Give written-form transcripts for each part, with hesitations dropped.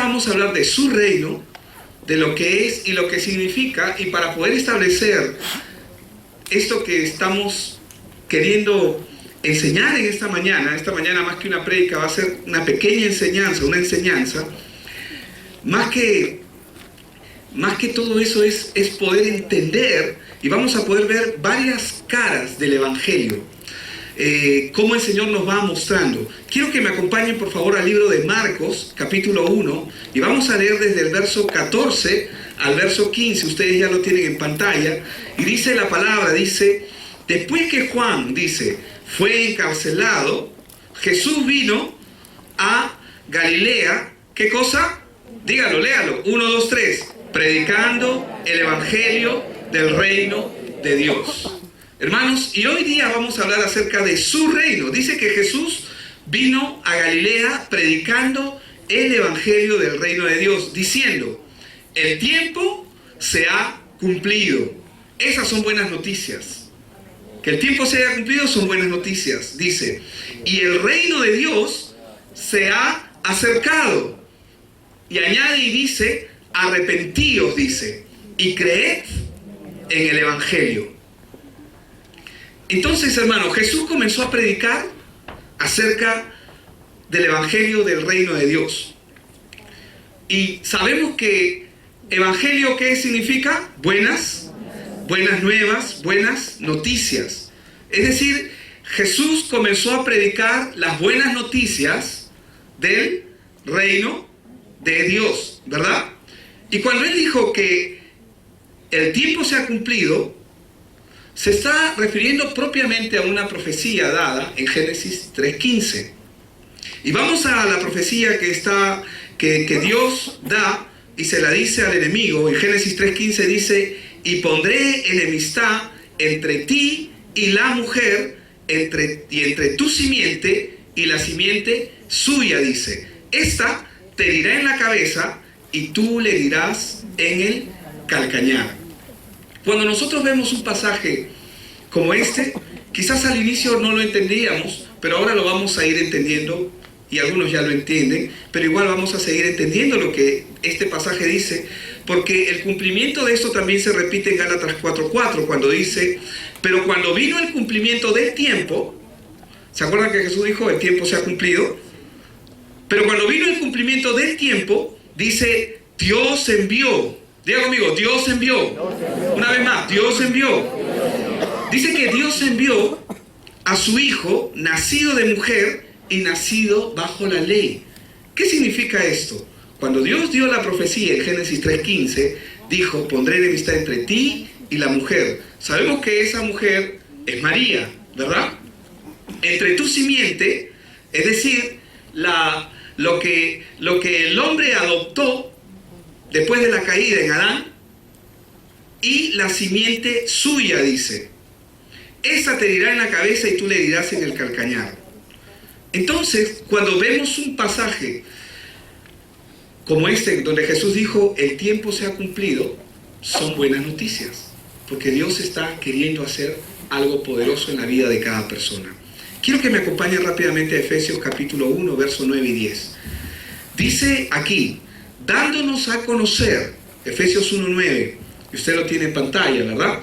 vamos a hablar de su reino, de lo que es y lo que significa, y para poder establecer esto que estamos queriendo enseñar en esta mañana más que una prédica va a ser una pequeña enseñanza, una enseñanza, más que todo eso es poder entender, y vamos a poder ver varias caras del Evangelio, cómo el Señor nos va mostrando. Quiero que me acompañen por favor al libro de Marcos, capítulo 1, y vamos a leer desde el verso 14 al verso 15, ustedes ya lo tienen en pantalla, y dice la palabra, dice: después que Juan, dice, fue encarcelado, Jesús vino a Galilea. ¿Qué cosa? Dígalo, léalo. 1, 2, 3. Predicando el Evangelio del reino de Dios. Hermanos, y hoy día vamos a hablar acerca de su reino. Dice que Jesús vino a Galilea predicando el Evangelio del reino de Dios, diciendo: el tiempo se ha cumplido. Esas son buenas noticias. Que el tiempo se haya cumplido son buenas noticias. Dice: y el reino de Dios se ha acercado. Y añade y dice: arrepentíos, dice, y creed en el Evangelio. Entonces, hermanos, Jesús comenzó a predicar acerca del Evangelio del reino de Dios. Y sabemos que Evangelio, ¿qué significa? Buenas nuevas, buenas noticias. Es decir, Jesús comenzó a predicar las buenas noticias del reino de Dios, ¿verdad? Y cuando Él dijo que el tiempo se ha cumplido, se está refiriendo propiamente a una profecía dada en Génesis 3:15. Y vamos a la profecía que Dios da y se la dice al enemigo. En Génesis 3:15 dice: y pondré enemistad entre ti y la mujer, entre tu simiente y la simiente suya, dice. Esta te herirá en la cabeza y tú le herirás en el calcañar. Cuando nosotros vemos un pasaje como este, quizás al inicio no lo entendíamos, pero ahora lo vamos a ir entendiendo, y algunos ya lo entienden, pero igual vamos a seguir entendiendo lo que este pasaje dice, porque el cumplimiento de esto también se repite en Gálatas 4:4, cuando dice: pero cuando vino el cumplimiento del tiempo, ¿se acuerdan que Jesús dijo el tiempo se ha cumplido? Pero cuando vino el cumplimiento del tiempo, dice: Dios envió. Diga conmigo: Dios envió. Una vez más, Dios envió. Dice que Dios envió a su Hijo, nacido de mujer y nacido bajo la ley. ¿Qué significa esto? Cuando Dios dio la profecía en Génesis 3:15, dijo: pondré enemistad entre ti y la mujer. Sabemos que esa mujer es María, ¿verdad? Entre tu simiente, es decir, lo que el hombre adoptó después de la caída en Adán, y la simiente suya, dice. Esa te herirá en la cabeza y tú le herirás en el calcañar. Entonces, cuando vemos un pasaje como este, donde Jesús dijo: el tiempo se ha cumplido, son buenas noticias, porque Dios está queriendo hacer algo poderoso en la vida de cada persona. Quiero que me acompañen rápidamente a Efesios capítulo 1, versos 9 y 10. Dice aquí: dándonos a conocer, Efesios 1:9, y usted lo tiene en pantalla, ¿verdad?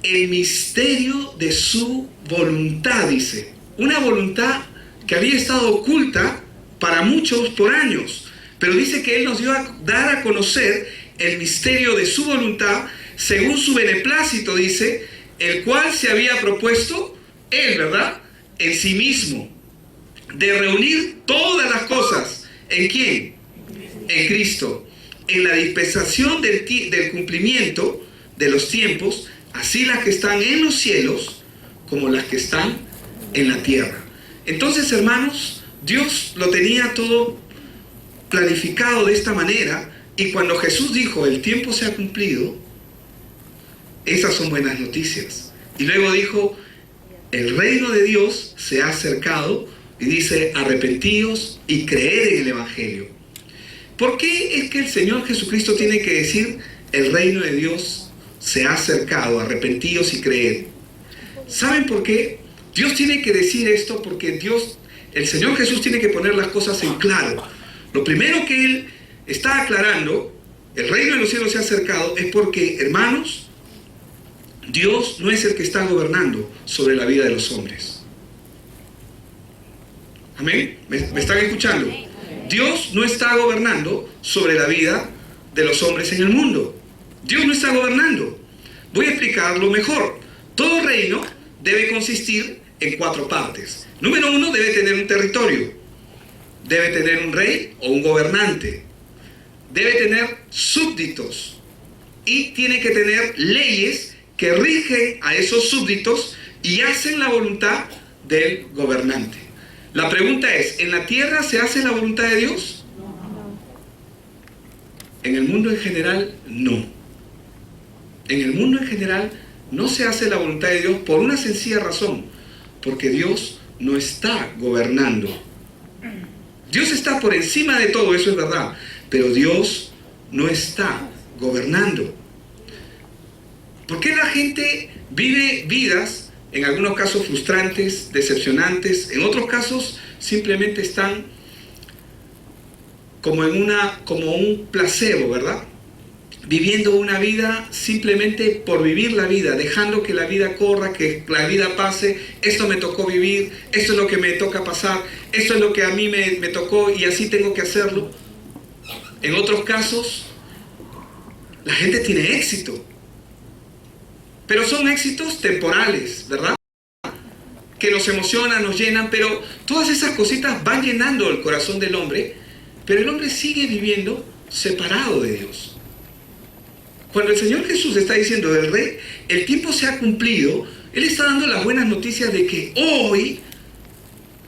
El misterio de su voluntad, dice. Una voluntad que había estado oculta para muchos por años, pero dice que Él nos dio a dar a conocer el misterio de su voluntad según su beneplácito, dice, el cual se había propuesto Él, ¿verdad?, en sí mismo, de reunir todas las cosas. ¿En quién? En Cristo, en la dispensación del cumplimiento de los tiempos, así las que están en los cielos como las que están en la tierra. Entonces, hermanos, Dios lo tenía todo planificado de esta manera, y cuando Jesús dijo: el tiempo se ha cumplido, esas son buenas noticias. Y luego dijo: el reino de Dios se ha acercado, y dice: arrepentíos y creed en el Evangelio. ¿Por qué es que el Señor Jesucristo tiene que decir: el reino de Dios se ha acercado, arrepentíos y creed? ¿Saben por qué? Dios tiene que decir esto porque el Señor Jesús tiene que poner las cosas en claro. Lo primero que él está aclarando, el reino de los cielos se ha acercado, es porque, hermanos, Dios no es el que está gobernando sobre la vida de los hombres. ¿Amén? ¿Me están escuchando? Dios no está gobernando sobre la vida de los hombres en el mundo. Dios no está gobernando. Voy a explicarlo mejor. Todo reino debe consistir en 4 partes. Número 1, debe tener un territorio. Debe tener un rey o un gobernante. Debe tener súbditos. Y tiene que tener leyes que rigen a esos súbditos y hacen la voluntad del gobernante. La pregunta es, ¿en la tierra se hace la voluntad de Dios? En el mundo en general, no. En el mundo en general no se hace la voluntad de Dios por una sencilla razón, porque Dios no está gobernando. Dios está por encima de todo, eso es verdad, pero Dios no está gobernando. ¿Por qué la gente vive vidas, en algunos casos frustrantes, decepcionantes, en otros casos simplemente están como un placebo, ¿verdad? Viviendo una vida simplemente por vivir la vida, dejando que la vida corra, que la vida pase. Esto me tocó vivir, esto es lo que me toca pasar, esto es lo que a mí me tocó y así tengo que hacerlo. En otros casos, la gente tiene éxito, pero son éxitos temporales, ¿verdad? Que nos emocionan, nos llenan, pero todas esas cositas van llenando el corazón del hombre, pero el hombre sigue viviendo separado de Dios. Cuando el Señor Jesús está diciendo del rey, el tiempo se ha cumplido, Él está dando las buenas noticias de que hoy,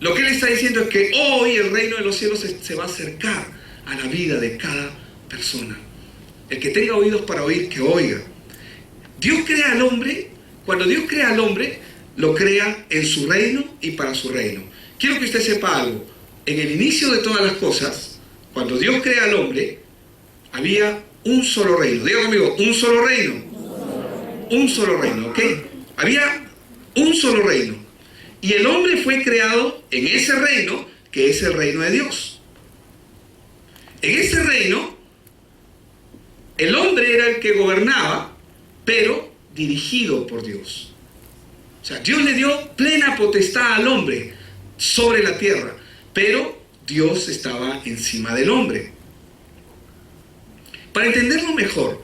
lo que Él está diciendo es que hoy el reino de los cielos se va a acercar a la vida de cada persona. El que tenga oídos para oír, que oiga. Dios crea al hombre, cuando Dios crea al hombre, lo crea en su reino y para su reino. Quiero que usted sepa algo. En el inicio de todas las cosas, cuando Dios crea al hombre, había un solo reino. Diga conmigo, un solo reino. Un solo reino, ¿ok? Había un solo reino. Y el hombre fue creado en ese reino, que es el reino de Dios. En ese reino, el hombre era el que gobernaba, pero dirigido por Dios. O sea, Dios le dio plena potestad al hombre sobre la tierra, pero Dios estaba encima del hombre. Para entenderlo mejor,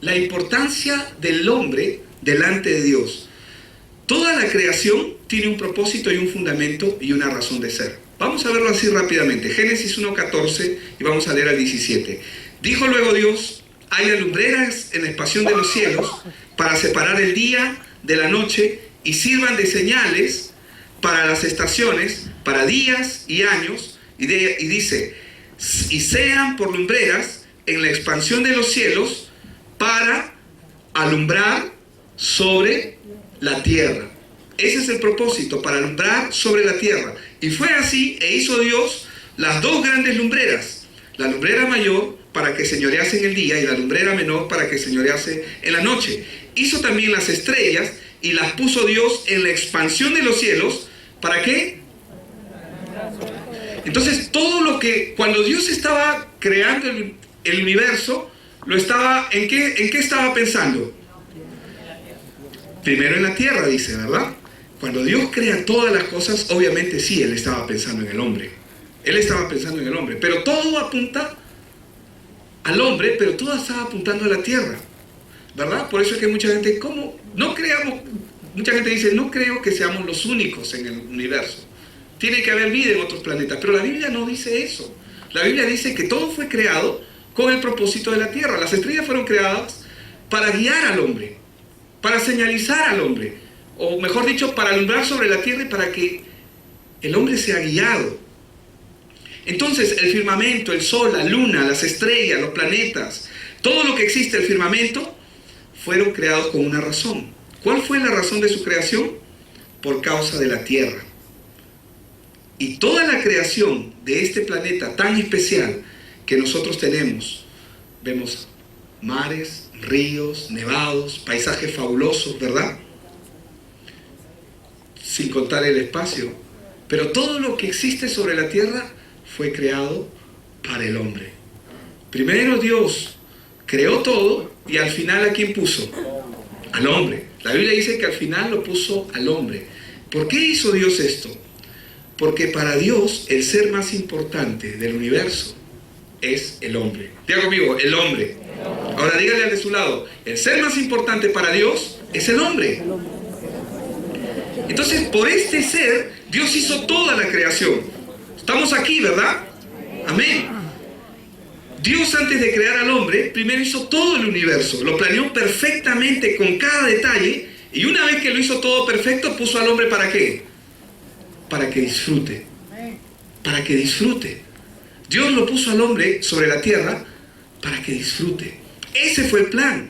la importancia del hombre delante de Dios. Toda la creación tiene un propósito y un fundamento y una razón de ser. Vamos a verlo así rápidamente. Génesis 1:14 y vamos a leer al 17. Dijo luego Dios: hay lumbreras en la expansión de los cielos para separar el día de la noche y sirvan de señales para las estaciones, para días y años. Y dice, y sean por lumbreras en la expansión de los cielos para alumbrar sobre la tierra. Ese es el propósito, para alumbrar sobre la tierra. Y fue así, e hizo Dios las 2 grandes lumbreras, la lumbrera mayor para que señorease en el día y la lumbrera menor para que señorease en la noche. Hizo también las estrellas y las puso Dios en la expansión de los cielos. ¿Para qué? Entonces, todo lo que, cuando Dios estaba creando el universo, ¿en qué estaba pensando? Primero en la tierra, dice, ¿verdad? Cuando Dios crea todas las cosas, obviamente sí, Él estaba pensando en el hombre. Él estaba pensando en el hombre, pero todo apunta al hombre, pero todo estaba apuntando a la tierra, ¿verdad? Por eso es que mucha gente, mucha gente dice, no creo que seamos los únicos en el universo. Tiene que haber vida en otros planetas, pero la Biblia no dice eso. La Biblia dice que todo fue creado con el propósito de la tierra. Las estrellas fueron creadas para guiar al hombre, para señalizar al hombre, o mejor dicho, para alumbrar sobre la tierra y para que el hombre sea guiado. Entonces, el firmamento, el sol, la luna, las estrellas, los planetas, todo lo que existe, el firmamento, fueron creados con una razón. ¿Cuál fue la razón de su creación? Por causa de la tierra. Y toda la creación de este planeta tan especial que nosotros tenemos, vemos mares, ríos, nevados, paisajes fabulosos, ¿verdad? Sin contar el espacio. Pero todo lo que existe sobre la tierra fue creado para el hombre. Primero Dios creó todo y al final ¿a quién puso? Al hombre. La Biblia dice que al final lo puso al hombre. ¿Por qué hizo Dios esto? Porque para Dios el ser más importante del universo es el hombre. Diga conmigo, el hombre. Ahora dígale al de su lado, el ser más importante para Dios es el hombre. Entonces, por este ser, Dios hizo toda la creación. Estamos aquí, ¿verdad? Amén. Dios, antes de crear al hombre, primero hizo todo el universo. Lo planeó perfectamente con cada detalle. Y una vez que lo hizo todo perfecto, puso al hombre ¿para qué? Para que disfrute. Para que disfrute. Dios lo puso al hombre sobre la tierra para que disfrute. Ese fue el plan.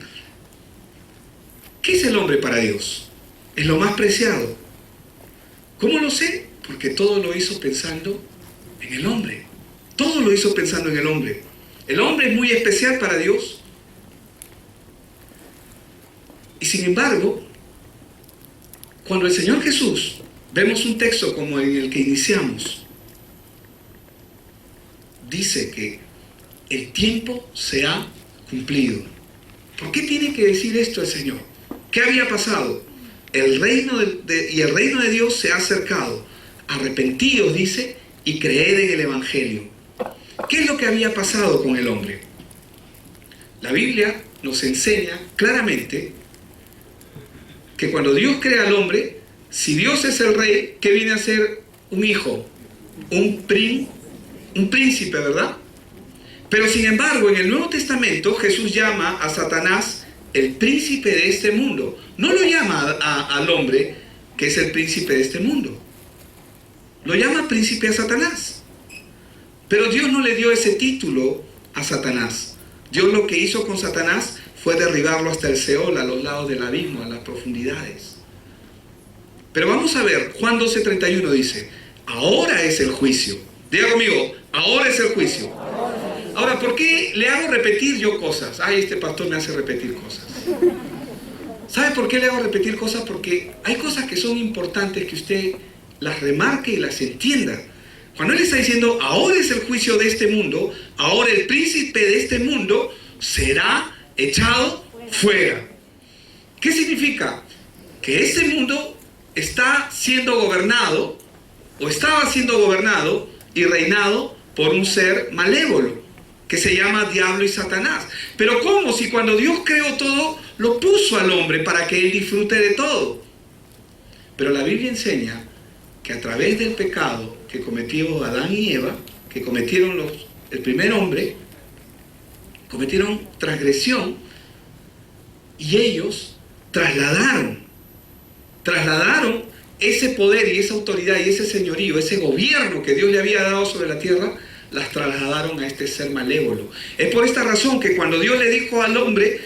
¿Qué es el hombre para Dios? Es lo más preciado. ¿Cómo lo sé? Porque todo lo hizo pensando en el hombre. Todo lo hizo pensando en el hombre. El hombre es muy especial para Dios. Y sin embargo, cuando el Señor Jesús, vemos un texto como en el que iniciamos, dice que el tiempo se ha cumplido. ¿Por qué tiene que decir esto el Señor? ¿Qué había pasado? El reino de Dios se ha acercado. Arrepentíos, dice, y creed en el Evangelio. ¿Qué es lo que había pasado con el hombre? La Biblia nos enseña claramente que cuando Dios crea al hombre, si Dios es el rey, ¿qué viene a ser un hijo? Un príncipe, ¿verdad? Pero sin embargo, en el Nuevo Testamento, Jesús llama a Satanás el príncipe de este mundo. No lo llama al hombre que es el príncipe de este mundo. Lo llama príncipe a Satanás. Pero Dios no le dio ese título a Satanás. Dios lo que hizo con Satanás fue derribarlo hasta el Seol, a los lados del abismo, a las profundidades. Pero vamos a ver, Juan 12:31 dice, ahora es el juicio. Diga conmigo, ahora es el juicio. Ahora, ¿por qué le hago repetir yo cosas? Ay, este pastor me hace repetir cosas. ¿Sabe por qué le hago repetir cosas? Porque hay cosas que son importantes que usted las remarque y las entienda. Cuando él está diciendo, ahora es el juicio de este mundo, ahora el príncipe de este mundo será echado fuera. ¿Qué significa? Que este mundo está siendo gobernado, o estaba siendo gobernado y reinado por un ser malévolo, que se llama Diablo y Satanás. Pero ¿cómo? Si cuando Dios creó todo, lo puso al hombre para que él disfrute de todo. Pero la Biblia enseña que a través del pecado que cometió Adán y Eva, que cometieron el primer hombre, cometieron transgresión, y ellos trasladaron ese poder y esa autoridad y ese señorío, ese gobierno que Dios le había dado sobre la tierra, las trasladaron a este ser malévolo. Es por esta razón que cuando Dios le dijo al hombre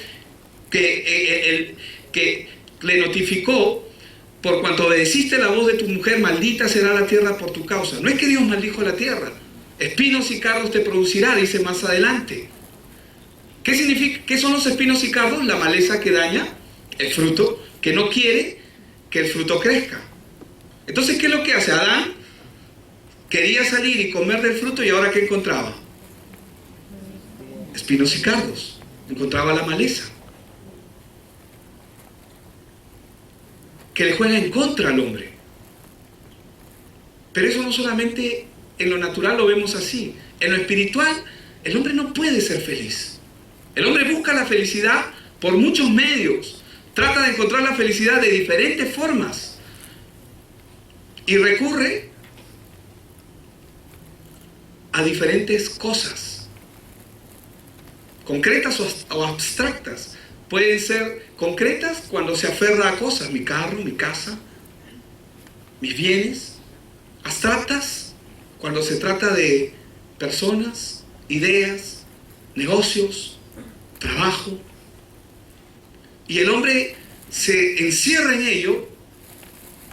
que le notificó, por cuanto obedeciste la voz de tu mujer, maldita será la tierra por tu causa. No es que Dios maldijo la tierra. Espinos y cardos te producirá, dice más adelante. ¿Qué significa? ¿Qué son los espinos y cardos? La maleza que daña el fruto, que no quiere que el fruto crezca. Entonces, ¿qué es lo que hace? Adán quería salir y comer del fruto, y ahora ¿qué encontraba? Espinos y cardos. Encontraba la maleza, que le juega en contra al hombre. Pero eso no solamente en lo natural lo vemos así. En lo espiritual, el hombre no puede ser feliz. El hombre busca la felicidad por muchos medios. Trata de encontrar la felicidad de diferentes formas. Y recurre a diferentes cosas, concretas o abstractas. Pueden ser concretas cuando se aferra a cosas, mi carro, mi casa, mis bienes. Abstractas cuando se trata de personas, ideas, negocios, trabajo. Y el hombre se encierra en ello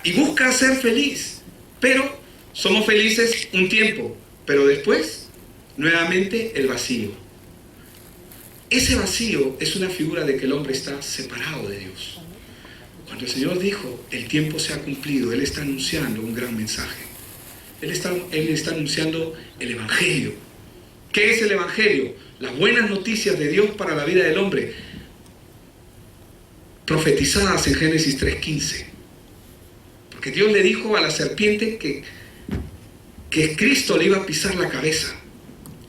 y busca ser feliz. Pero somos felices un tiempo, pero después, nuevamente, el vacío. Ese vacío es una figura de que el hombre está separado de Dios. Cuando el Señor dijo, el tiempo se ha cumplido, Él está anunciando un gran mensaje. Él está anunciando el Evangelio. ¿Qué es el Evangelio? Las buenas noticias de Dios para la vida del hombre, profetizadas en Génesis 3:15. Porque Dios le dijo a la serpiente que Cristo le iba a pisar la cabeza.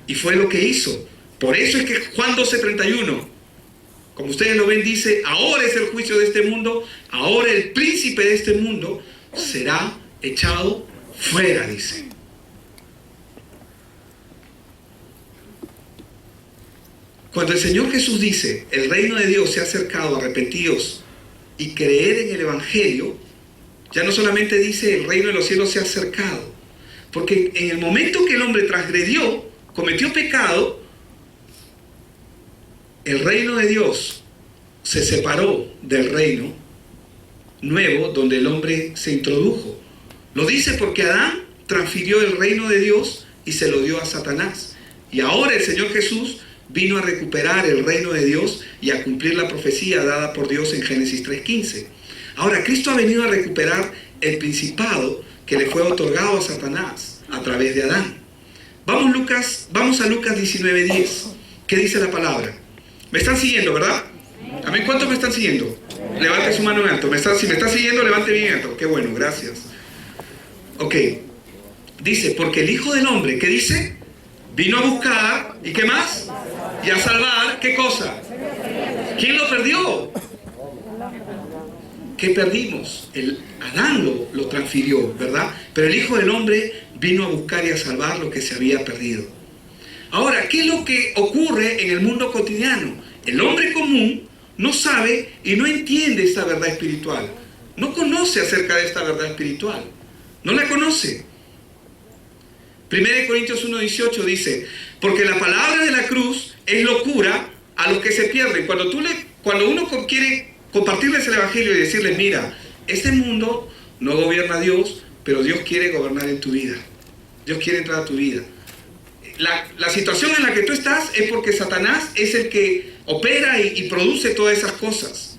Y fue lo que hizo. Por eso es que Juan 12:31, como ustedes lo ven, dice: ahora es el juicio de este mundo, ahora el príncipe de este mundo será echado fuera, dice. Cuando el Señor Jesús dice: el reino de Dios se ha acercado, arrepentidos y creer en el Evangelio, ya no solamente dice el reino de los cielos se ha acercado, porque en el momento que el hombre transgredió, cometió pecado, el reino de Dios se separó del reino nuevo donde el hombre se introdujo. Lo dice porque Adán transfirió el reino de Dios y se lo dio a Satanás. Y ahora el Señor Jesús vino a recuperar el reino de Dios y a cumplir la profecía dada por Dios en Génesis 3:15. Ahora, Cristo ha venido a recuperar el principado que le fue otorgado a Satanás a través de Adán. Vamos a Lucas 19:10. ¿Qué dice la palabra? ¿Me están siguiendo, verdad? ¿A mí cuántos me están siguiendo? Levante su mano en alto. Si me está siguiendo, levante bien alto. Qué bueno, gracias. Ok. Dice: porque el Hijo del Hombre, ¿qué dice? Vino a buscar, ¿y qué más? Y a salvar, ¿qué cosa? ¿Quién lo perdió? ¿Qué perdimos? Adán lo transfirió, ¿verdad? Pero el Hijo del Hombre vino a buscar y a salvar lo que se había perdido. Ahora, ¿qué es lo que ocurre en el mundo cotidiano? El hombre común no sabe y no entiende esta verdad espiritual. No conoce acerca de esta verdad espiritual. No la conoce. 1 Corintios 1:18 dice: porque la palabra de la cruz es locura a los que se pierden. Cuando uno quiere compartirles el Evangelio y decirles: mira, este mundo no gobierna a Dios, pero Dios quiere gobernar en tu vida. Dios quiere entrar a tu vida. La situación en la que tú estás es porque Satanás es el que opera y produce todas esas cosas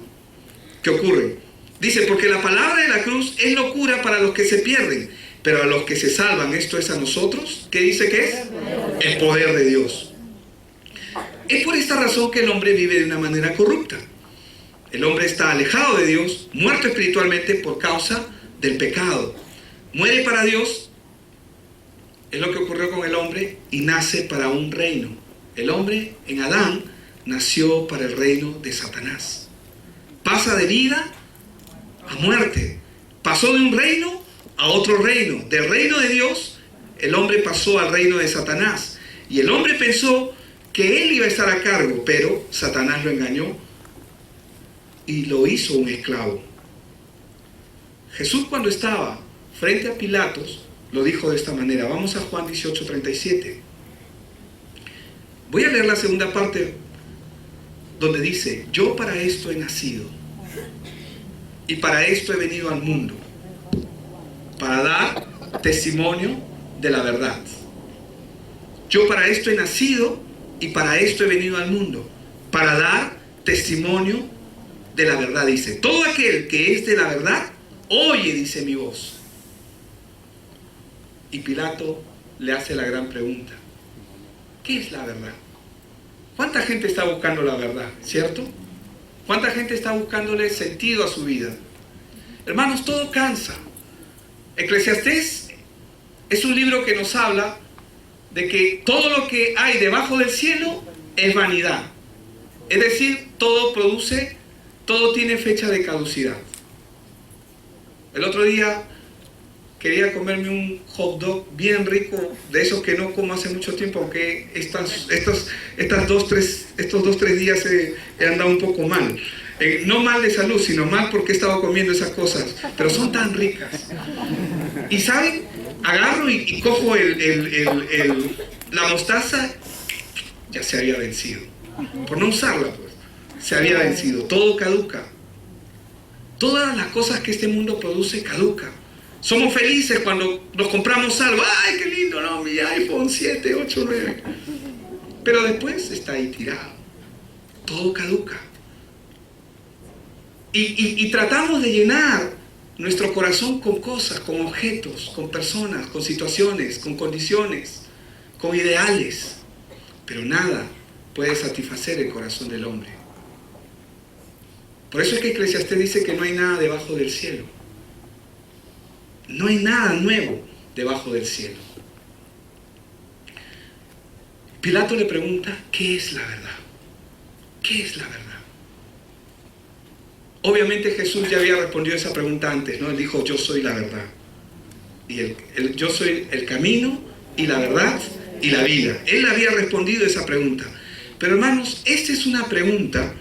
que ocurren. Dice: porque la palabra de la cruz es locura para los que se pierden, pero a los que se salvan, esto es a nosotros, ¿qué dice que es? El poder de Dios. Es por esta razón que el hombre vive de una manera corrupta. El hombre está alejado de Dios, muerto espiritualmente por causa del pecado. Muere para Dios, es lo que ocurrió con el hombre, y nace para un reino. El hombre en Adán nació para el reino de Satanás. Pasa de vida a muerte. Pasó de un reino a otro reino. Del reino de Dios, el hombre pasó al reino de Satanás. Y el hombre pensó que él iba a estar a cargo, pero Satanás lo engañó y lo hizo un esclavo. Jesús, cuando estaba frente a Pilatos, lo dijo de esta manera. Vamos a Juan 18:37. Voy a leer la segunda parte donde dice: yo para esto he nacido y para esto he venido al mundo, para dar testimonio de la verdad. Yo para esto he nacido y para esto he venido al mundo, para dar testimonio de la verdad. Dice: todo aquel que es de la verdad, oye, dice, mi voz. Y Pilato le hace la gran pregunta: ¿qué es la verdad? ¿Cuánta gente está buscando la verdad, cierto? ¿Cuánta gente está buscándole sentido a su vida? Hermanos, todo cansa. Eclesiastés es un libro que nos habla de que todo lo que hay debajo del cielo es vanidad. Es decir, todo tiene fecha de caducidad. El otro día quería comerme un hot dog bien rico, de esos que no como hace mucho tiempo, aunque estos 2-3 días he andado un poco mal. No mal de salud, sino mal porque he estado comiendo esas cosas, pero son tan ricas. Y ¿saben? Agarro y cojo la mostaza, ya se había vencido. Por no usarla, pues, se había vencido. Todo caduca. Todas las cosas que este mundo produce caducan. Somos felices cuando nos compramos algo. ¡Ay, qué lindo! No, mi iPhone 7, 8, 9. Pero después está ahí tirado. Todo caduca. Y tratamos de llenar nuestro corazón con cosas, con objetos, con personas, con situaciones, con condiciones, con ideales. pero nada puede satisfacer el corazón del hombre. Por eso es que Eclesiastés dice que no hay nada debajo del cielo. No hay nada nuevo debajo del cielo. Pilato le pregunta, ¿qué es la verdad? ¿Qué es la verdad? Obviamente Jesús ya había respondido esa pregunta antes, ¿no? Él dijo, yo soy la verdad. Y yo soy el camino y la verdad y la vida. Él había respondido esa pregunta. Pero hermanos, esta es una pregunta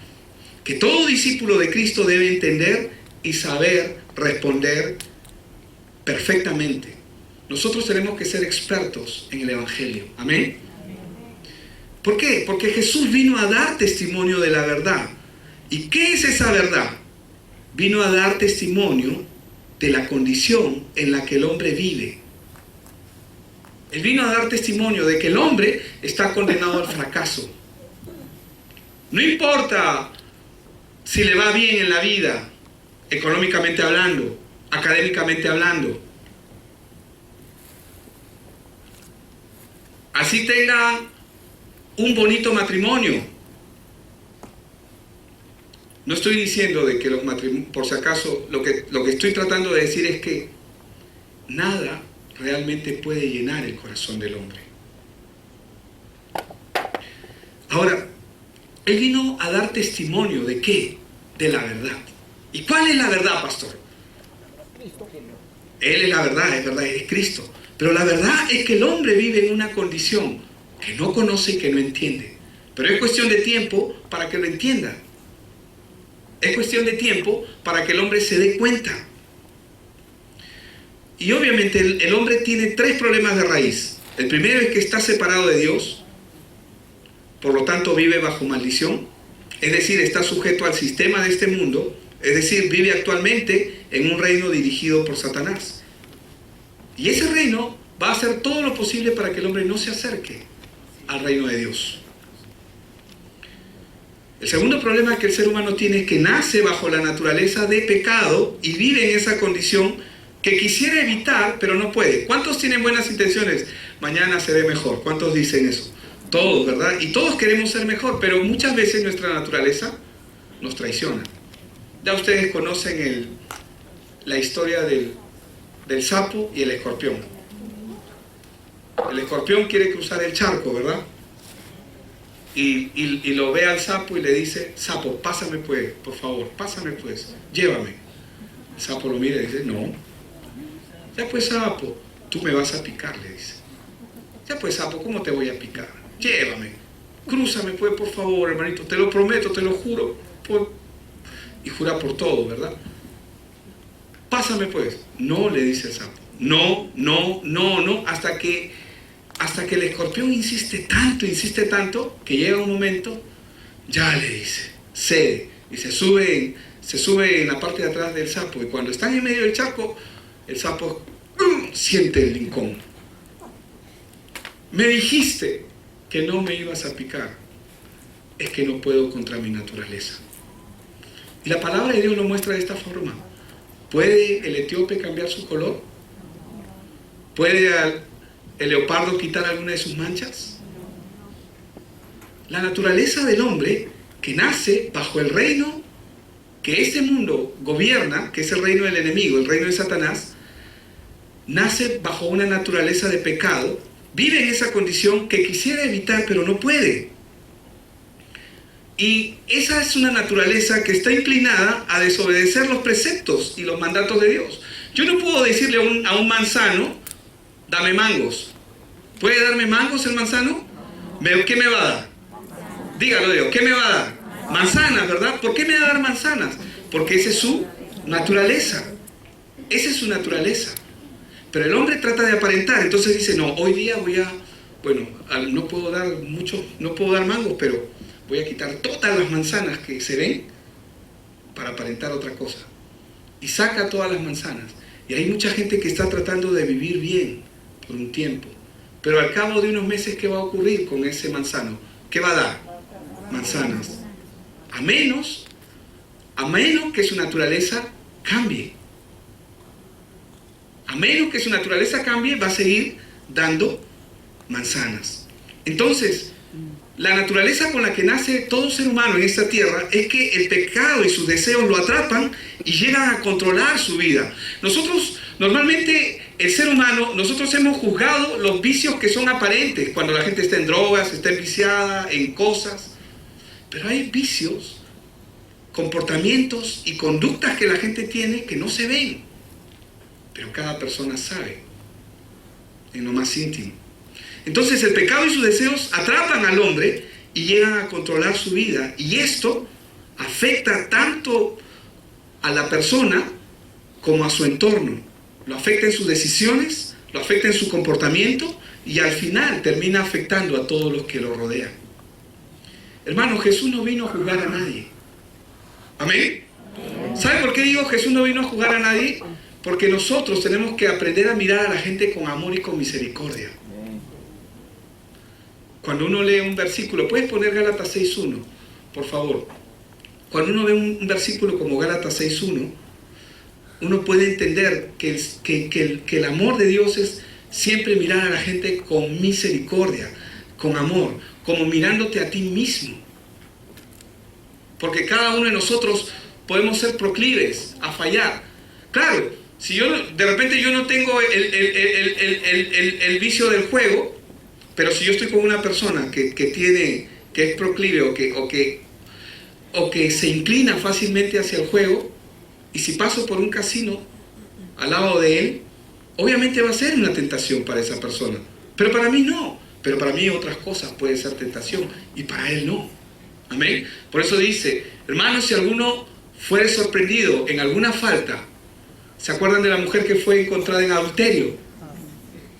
que todo discípulo de Cristo debe entender y saber responder perfectamente. Nosotros tenemos que ser expertos en el Evangelio. ¿Amén? ¿Por qué? Porque Jesús vino a dar testimonio de la verdad. ¿Y qué es esa verdad? Vino a dar testimonio de la condición en la que el hombre vive. Él vino a dar testimonio de que el hombre está condenado al fracaso. No importa si le va bien en la vida, económicamente hablando, académicamente hablando. Así tenga un bonito matrimonio. No estoy diciendo de que los matrimonios, por si acaso, lo que estoy tratando de decir es que nada realmente puede llenar el corazón del hombre. Ahora, él vino a dar testimonio ¿de qué? De la verdad. ¿Y cuál es la verdad, pastor? Él es la verdad, es Cristo. Pero la verdad es que el hombre vive en una condición que no conoce y que no entiende. Pero es cuestión de tiempo para que lo entienda. Es cuestión de tiempo para que el hombre se dé cuenta. Y obviamente el hombre tiene 3 problemas de raíz. El primero es que está separado de Dios, por lo tanto vive bajo maldición, es decir, está sujeto al sistema de este mundo, es decir, vive actualmente en un reino dirigido por Satanás. Y ese reino va a hacer todo lo posible para que el hombre no se acerque al reino de Dios. El segundo problema que el ser humano tiene es que nace bajo la naturaleza de pecado y vive en esa condición que quisiera evitar, pero no puede. ¿Cuántos tienen buenas intenciones? Mañana seré mejor. ¿Cuántos dicen eso? Todos, ¿verdad? Y todos queremos ser mejor, pero muchas veces nuestra naturaleza nos traiciona. Ya ustedes conocen la historia del sapo y el escorpión. El escorpión quiere cruzar el charco, ¿verdad? Y lo ve al sapo y le dice, sapo, pásame pues, por favor, pásame pues, llévame. El sapo lo mira y dice, no. Ya pues, sapo, tú me vas a picar, le dice. Ya pues, sapo, ¿cómo te voy a picar? Llévame, crúzame pues, por favor, hermanito, te lo prometo, te lo juro. Y jura por todo, ¿verdad? Pásame pues. No, le dice el sapo. No, hasta que el escorpión insiste tanto, que llega un momento, ya le dice, cede, y se sube en la parte de atrás del sapo, y cuando están en medio del charco, el sapo siente el lincón. Me dijiste que no me ibas a picar, es que no puedo contra mi naturaleza. Y la palabra de Dios lo muestra de esta forma. ¿Puede el etíope cambiar su color? ¿Puede el leopardo quitar alguna de sus manchas? La naturaleza del hombre que nace bajo el reino que este mundo gobierna, que es el reino del enemigo, el reino de Satanás, nace bajo una naturaleza de pecado, vive en esa condición que quisiera evitar pero no puede. Y esa es una naturaleza que está inclinada a desobedecer los preceptos y los mandatos de Dios. Yo no puedo decirle a un manzano, dame mangos. ¿Puede darme mangos el manzano? ¿Qué me va a dar? Dígalo Dios, ¿qué me va a dar? Manzanas, ¿verdad? ¿Por qué me va a dar manzanas? Porque esa es su naturaleza. Esa es su naturaleza. Pero el hombre trata de aparentar, entonces dice, no, hoy día no puedo dar mangos, pero voy a quitar todas las manzanas que se ven para aparentar otra cosa. Y saca todas las manzanas. Y hay mucha gente que está tratando de vivir bien por un tiempo. Pero al cabo de unos meses, ¿qué va a ocurrir con ese manzano? ¿Qué va a dar? Manzanas. A menos que su naturaleza cambie. A menos que su naturaleza cambie, va a seguir dando manzanas. Entonces, la naturaleza con la que nace todo ser humano en esta tierra es que el pecado y sus deseos lo atrapan y llegan a controlar su vida. Nosotros, normalmente, el ser humano, nosotros hemos juzgado los vicios que son aparentes, cuando la gente está en drogas, está enviciada en cosas. Pero hay vicios, comportamientos y conductas que la gente tiene que no se ven. Pero cada persona sabe, en lo más íntimo. Entonces el pecado y sus deseos atrapan al hombre y llegan a controlar su vida. Y esto afecta tanto a la persona como a su entorno. Lo afecta en sus decisiones, lo afecta en su comportamiento y al final termina afectando a todos los que lo rodean. Hermano, Jesús no vino a juzgar a nadie. ¿Amén? ¿Sabe por qué digo Jesús no vino a juzgar a nadie? Porque nosotros tenemos que aprender a mirar a la gente con amor y con misericordia. Cuando uno lee un versículo, puedes poner Gálatas 6.1, por favor. Cuando uno ve un versículo como Gálatas 6.1, uno puede entender que el amor de Dios es siempre mirar a la gente con misericordia, con amor, como mirándote a ti mismo. Porque cada uno de nosotros podemos ser proclives a fallar. Claro, si de repente yo no tengo el vicio del juego, pero si yo estoy con una persona que es proclive o que se inclina fácilmente hacia el juego, y si paso por un casino al lado de él, obviamente va a ser una tentación para esa persona. Pero para mí no. Pero para mí otras cosas pueden ser tentación y para él no. Amén. Por eso dice, hermanos, si alguno fuere sorprendido en alguna falta, ¿se acuerdan de la mujer que fue encontrada en adulterio?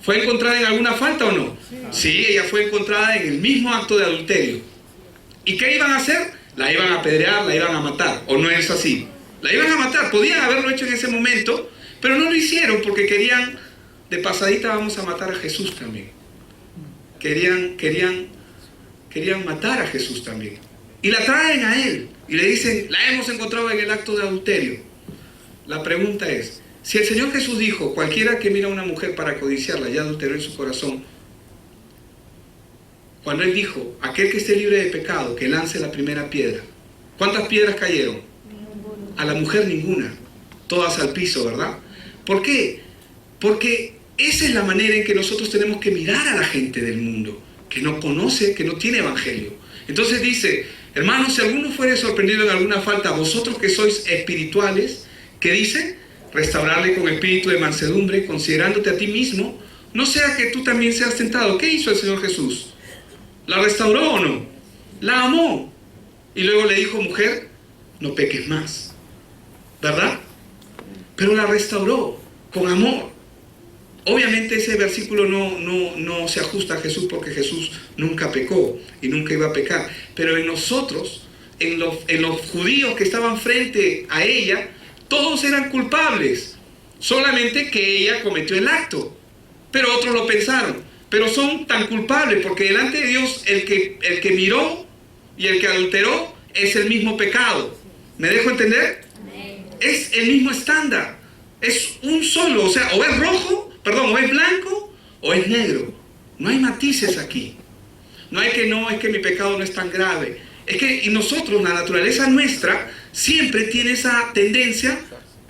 ¿Fue encontrada en alguna falta o no? Sí, ella fue encontrada en el mismo acto de adulterio. ¿Y qué iban a hacer? La iban a apedrear, la iban a matar. ¿O no es así? La iban a matar. Podían haberlo hecho en ese momento, pero no lo hicieron porque querían, de pasadita vamos a matar a Jesús también. Querían matar a Jesús también. Y la traen a él y le dicen, la hemos encontrado en el acto de adulterio. La pregunta es, si el Señor Jesús dijo, cualquiera que mira a una mujer para codiciarla ya adulteró en su corazón, cuando Él dijo, aquel que esté libre de pecado, que lance la primera piedra, ¿cuántas piedras cayeron? A la mujer ninguna, todas al piso, ¿verdad? ¿Por qué? Porque esa es la manera en que nosotros tenemos que mirar a la gente del mundo, que no conoce, que no tiene evangelio. Entonces dice, hermanos, si alguno fuere sorprendido en alguna falta, vosotros que sois espirituales, ¿qué dice? Restaurarle con espíritu de mansedumbre, considerándote a ti mismo, no sea que tú también seas tentado. ¿Qué hizo el Señor Jesús? ¿La restauró o no? La amó. Y luego le dijo, mujer, no peques más. ¿Verdad? Pero la restauró con amor. Obviamente ese versículo no se ajusta a Jesús porque Jesús nunca pecó y nunca iba a pecar. Pero en nosotros, en los judíos que estaban frente a ella, todos eran culpables, solamente que ella cometió el acto, pero otros lo pensaron, pero son tan culpables porque delante de Dios el que miró y el que adulteró es el mismo pecado. ¿Me dejo entender? Es el mismo estándar, es un solo, o sea, o es rojo, o es blanco o es negro, no hay matices aquí, no hay que no, es que mi pecado no es tan grave, es que nosotros, la naturaleza nuestra, siempre tiene esa tendencia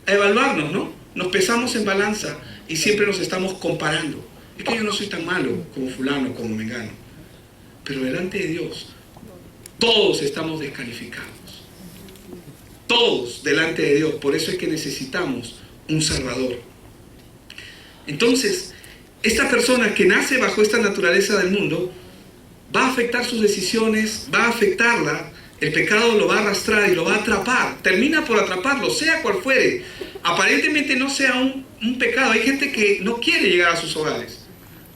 a evaluarnos, ¿no? Nos pesamos en balanza y siempre nos estamos comparando. Es que yo no soy tan malo como fulano, como mengano. Pero delante de Dios, todos estamos descalificados. Todos delante de Dios. Por eso es que necesitamos un Salvador. Entonces, esta persona que nace bajo esta naturaleza del mundo va a afectar sus decisiones, va a afectarla. El pecado lo va a arrastrar y lo va a atrapar. Termina por atraparlo, sea cual fuere. Aparentemente no sea un pecado. Hay gente que no quiere llegar a sus hogares.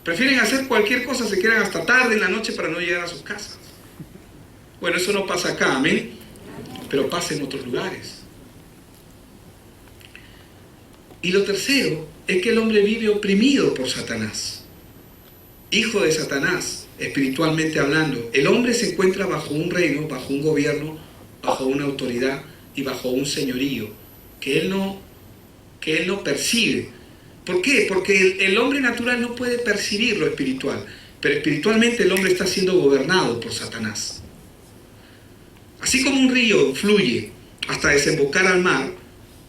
Prefieren hacer cualquier cosa, se quedan hasta tarde en la noche para no llegar a sus casas. Bueno, eso no pasa acá, amén. Pero pasa en otros lugares. Y lo tercero es que el hombre vive oprimido por Satanás. Hijo de Satanás, espiritualmente hablando. El hombre se encuentra bajo un reino, bajo un gobierno, bajo una autoridad y bajo un señorío que él no percibe. ¿Por qué? Porque el hombre natural no puede percibir lo espiritual, pero espiritualmente el hombre está siendo gobernado por Satanás. Así como un río fluye hasta desembocar al mar,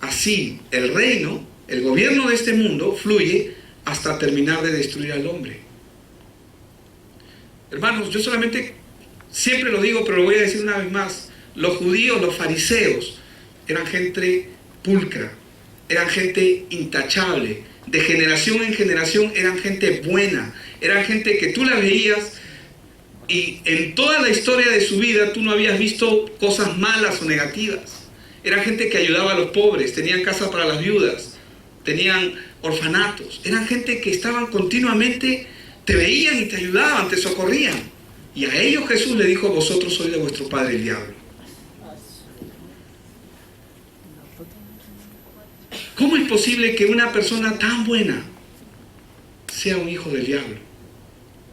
así el reino, el gobierno de este mundo fluye hasta terminar de destruir al hombre. Hermanos, yo solamente siempre lo digo, pero lo voy a decir una vez más. Los judíos, los fariseos, eran gente pulcra, eran gente intachable. De generación en generación eran gente buena, eran gente que tú la veías y en toda la historia de su vida tú no habías visto cosas malas o negativas. Eran gente que ayudaba a los pobres, tenían casa para las viudas, tenían orfanatos. Eran gente que estaban continuamente, te veían y te ayudaban, te socorrían. Y a ellos Jesús le dijo: vosotros sois de vuestro padre el diablo. ¿Cómo es posible que una persona tan buena sea un hijo del diablo?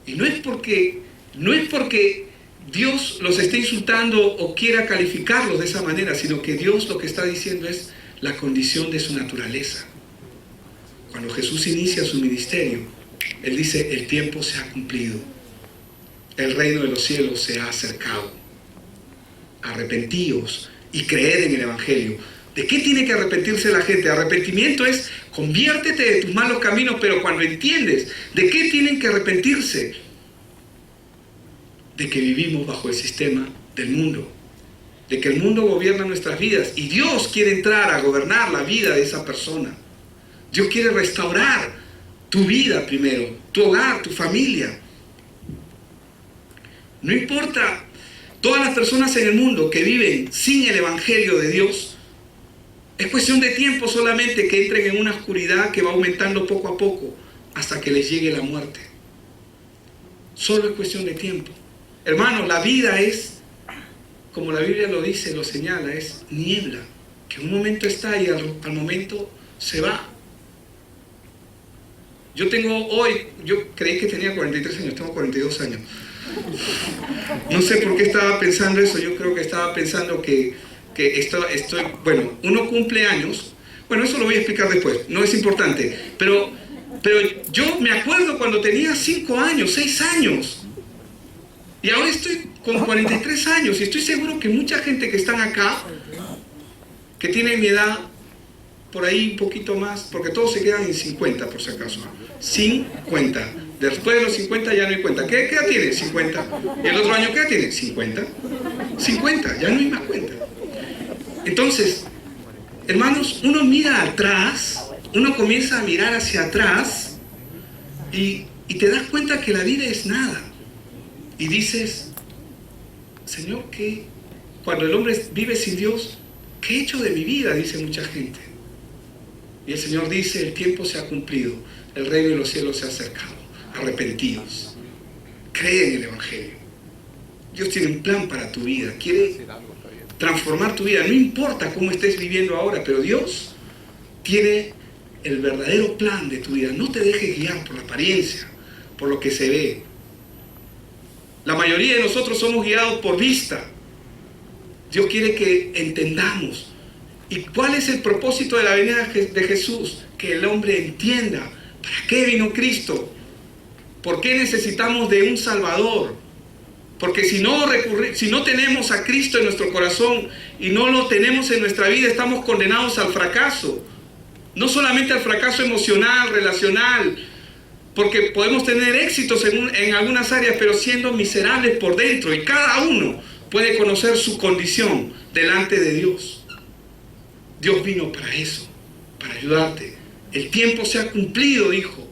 Y no es porque Dios los esté insultando o quiera calificarlos de esa manera, sino que Dios lo que está diciendo es la condición de su naturaleza. Cuando Jesús inicia su ministerio, Él dice: el tiempo se ha cumplido, el reino de los cielos se ha acercado. Arrepentíos y creed en el Evangelio. ¿De qué tiene que arrepentirse la gente? Arrepentimiento es conviértete de tus malos caminos, pero cuando entiendes de qué tienen que arrepentirse, de que vivimos bajo el sistema del mundo, de que el mundo gobierna nuestras vidas y Dios quiere entrar a gobernar la vida de esa persona. Dios quiere restaurar tu vida primero, tu hogar, tu familia. No importa, todas las personas en el mundo que viven sin el Evangelio de Dios, es cuestión de tiempo solamente que entren en una oscuridad que va aumentando poco a poco hasta que les llegue la muerte. Solo es cuestión de tiempo. Hermanos, la vida es, como la Biblia lo dice, lo señala, es niebla, que un momento está y al momento se va. Yo creí que tenía 43 años, tengo 42 años. No sé por qué estaba pensando eso. Yo creo que estaba pensando que bueno, uno cumple años. Bueno, eso lo voy a explicar después, no es importante. Pero yo me acuerdo cuando tenía 5 años, 6 años. Y ahora estoy con 43 años y estoy seguro que mucha gente que están acá, que tienen mi edad, por ahí un poquito más, porque todos se quedan en 50 por si acaso. 50. Después de los 50 ya no hay cuenta. ¿Qué edad tiene? 50. ¿Y el otro año qué edad tiene? 50. 50, ya no hay más cuenta. Entonces, hermanos, uno mira atrás, uno comienza a mirar hacia atrás y te das cuenta que la vida es nada. Y dices: Señor, ¿qué? Cuando el hombre vive sin Dios, ¿qué he hecho de mi vida? Dice mucha gente. Y el Señor dice: el tiempo se ha cumplido, el reino de los cielos se ha acercado. Arrepentidos, cree en el Evangelio. Dios tiene un plan para tu vida, quiere transformar tu vida. No importa cómo estés viviendo ahora, pero Dios tiene el verdadero plan de tu vida. No te dejes guiar por la apariencia, por lo que se ve. La mayoría de nosotros somos guiados por vista. Dios quiere que entendamos. ¿Y cuál es el propósito de la venida de Jesús? Que el hombre entienda para qué vino Cristo, por qué necesitamos de un Salvador. Porque si no tenemos a Cristo en nuestro corazón y no lo tenemos en nuestra vida, estamos condenados al fracaso. No solamente al fracaso emocional, relacional, porque podemos tener éxitos en algunas áreas, pero siendo miserables por dentro. Y cada uno puede conocer su condición delante de Dios. Dios vino para eso, para ayudarte. El tiempo se ha cumplido, dijo.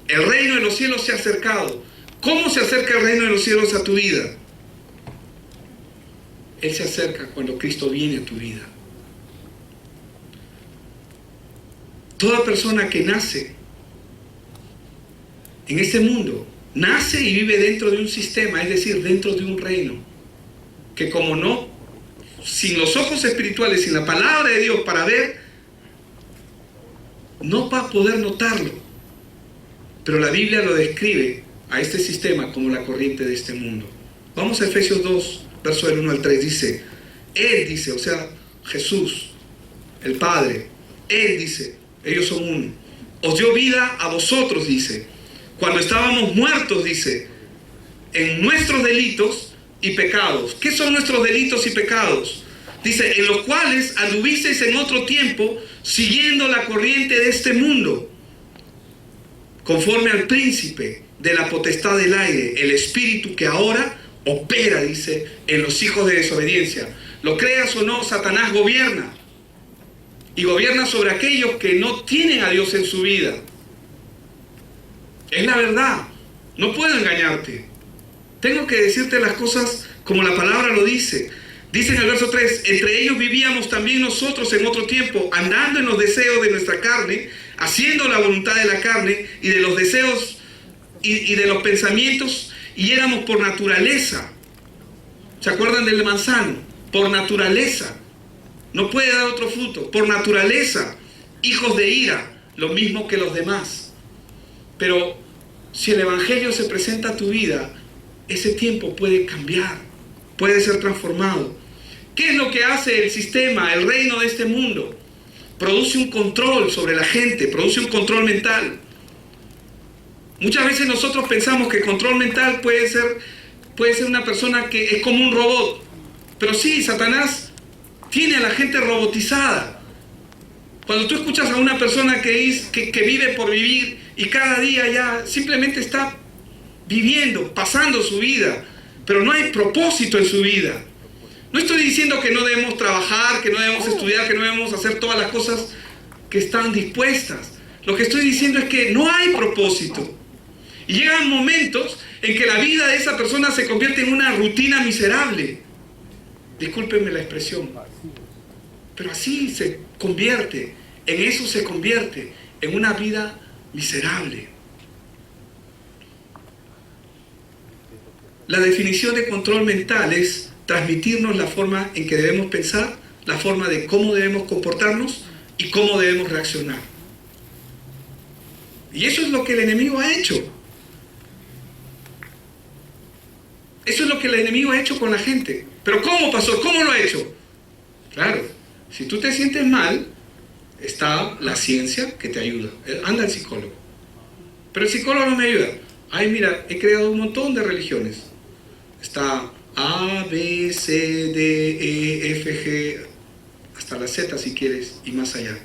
El reino de los cielos se ha acercado. ¿Cómo se acerca el reino de los cielos a tu vida? Él se acerca cuando Cristo viene a tu vida. Toda persona que nace en este mundo, nace y vive dentro de un sistema, es decir, dentro de un reino, que como no, sin los ojos espirituales, sin la palabra de Dios para ver, no va a poder notarlo. Pero la Biblia lo describe a este sistema como la corriente de este mundo. Vamos a Efesios 2, verso del 1 al 3, dice, Él dice, o sea, Jesús, el Padre, Él dice, ellos son uno, os dio vida a vosotros, dice, cuando estábamos muertos, dice, en nuestros delitos y pecados. ¿Qué son nuestros delitos y pecados? Dice, en los cuales anduvisteis en otro tiempo, siguiendo la corriente de este mundo, conforme al príncipe de la potestad del aire, el espíritu que ahora opera, dice, en los hijos de desobediencia. Lo creas o no, Satanás gobierna. Y gobierna sobre aquellos que no tienen a Dios en su vida. Es la verdad. No puedo engañarte. Tengo que decirte las cosas como la palabra lo dice. Dice en el verso 3, entre ellos vivíamos también nosotros en otro tiempo, andando en los deseos de nuestra carne, haciendo la voluntad de la carne y de los deseos y de los pensamientos, y éramos por naturaleza. ¿Se acuerdan del manzano? Por naturaleza. No puede dar otro fruto. Por naturaleza, hijos de ira, lo mismo que los demás. Pero si el evangelio se presenta a tu vida, ese tiempo puede cambiar, puede ser transformado. ¿Qué es lo que hace el sistema, el reino de este mundo? Produce un control sobre la gente, produce un control mental. Muchas veces nosotros pensamos que control mental puede ser una persona que es como un robot. Pero sí, Satanás tiene a la gente robotizada. Cuando tú escuchas a una persona que vive por vivir y cada día ya simplemente está viviendo, pasando su vida, pero no hay propósito en su vida. No estoy diciendo que no debemos trabajar, que no debemos estudiar, que no debemos hacer todas las cosas que están dispuestas. Lo que estoy diciendo es que no hay propósito. Y llegan momentos en que la vida de esa persona se convierte en una rutina miserable. Discúlpenme la expresión, pero así se convierte, en eso se convierte, en una vida miserable. La definición de control mental es transmitirnos la forma en que debemos pensar, la forma de cómo debemos comportarnos y cómo debemos reaccionar. Y eso es lo que el enemigo ha hecho. Eso es lo que el enemigo ha hecho con la gente. ¿Pero cómo pasó? ¿Cómo lo ha hecho? Claro, si tú te sientes mal, está la ciencia que te ayuda. Anda al psicólogo. Pero el psicólogo no me ayuda. Ay, mira, he creado un montón de religiones. Está A, B, C, D, E, F, G, hasta la Z si quieres, y más allá.